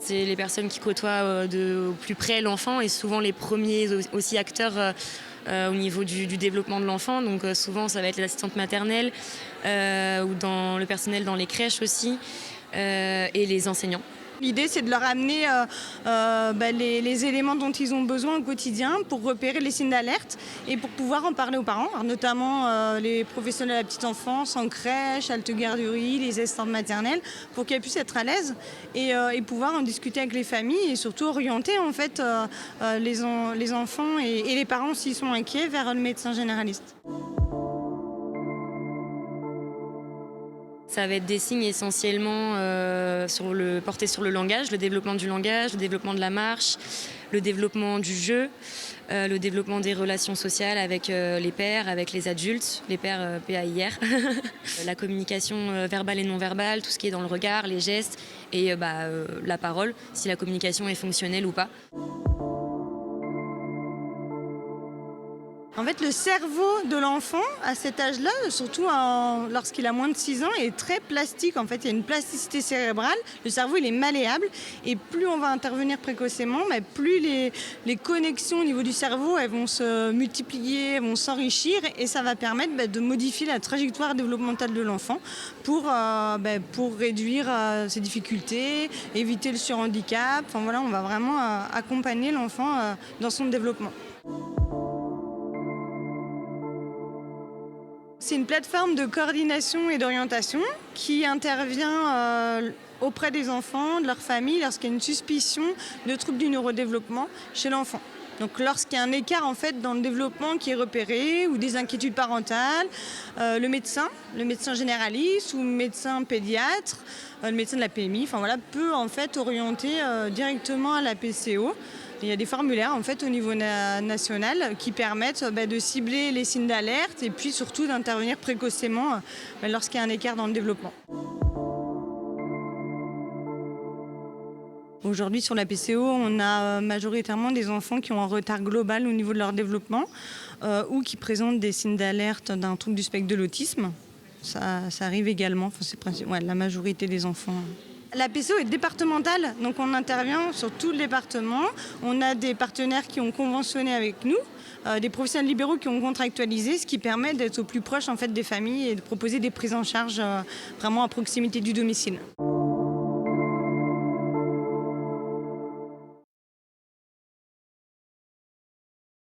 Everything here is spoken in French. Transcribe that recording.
C'est les personnes qui côtoient de plus près l'enfant et souvent les premiers aussi acteurs au niveau du développement de l'enfant. Donc souvent ça va être l'assistante maternelle ou dans le personnel dans les crèches aussi et les enseignants. L'idée, c'est de leur amener les éléments dont ils ont besoin au quotidien pour repérer les signes d'alerte et pour pouvoir en parler aux parents, alors notamment les professionnels de la petite enfance en crèche, halte garderie, les assistantes maternelles, pour qu'elles puissent être à l'aise et pouvoir en discuter avec les familles et surtout orienter en fait, les enfants et les parents s'ils sont inquiets vers le médecin généraliste. Ça va être des signes essentiellement portés sur le langage, le développement du langage, le développement de la marche, le développement du jeu, le développement des relations sociales avec les pairs, avec les adultes, les pairs PAIR, la communication verbale et non verbale, tout ce qui est dans le regard, les gestes et la parole, si la communication est fonctionnelle ou pas. En fait, le cerveau de l'enfant, à cet âge-là, surtout lorsqu'il a moins de 6 ans, est très plastique. En fait, il y a une plasticité cérébrale. Le cerveau, il est malléable. Et plus on va intervenir précocement, plus les connexions au niveau du cerveau elles vont se multiplier, elles vont s'enrichir. Et ça va permettre de modifier la trajectoire développementale de l'enfant pour réduire ses difficultés, éviter le surhandicap. Enfin, voilà, on va vraiment accompagner l'enfant dans son développement. C'est une plateforme de coordination et d'orientation qui intervient auprès des enfants, de leur famille, lorsqu'il y a une suspicion de troubles du neurodéveloppement chez l'enfant. Donc lorsqu'il y a un écart en fait, dans le développement qui est repéré ou des inquiétudes parentales, le médecin généraliste ou le médecin pédiatre, le médecin de la PMI, peut en fait orienter directement à la PCO. Il y a des formulaires en fait, au niveau national qui permettent de cibler les signes d'alerte et puis surtout d'intervenir précocement lorsqu'il y a un écart dans le développement. Aujourd'hui, sur la PCO, on a majoritairement des enfants qui ont un retard global au niveau de leur développement ou qui présentent des signes d'alerte d'un trouble du spectre de l'autisme. Ça arrive également, c'est la majorité des enfants. La PCO est départementale, donc on intervient sur tout le département. On a des partenaires qui ont conventionné avec nous, des professionnels libéraux qui ont contractualisé, ce qui permet d'être au plus proche en fait, des familles et de proposer des prises en charge vraiment à proximité du domicile.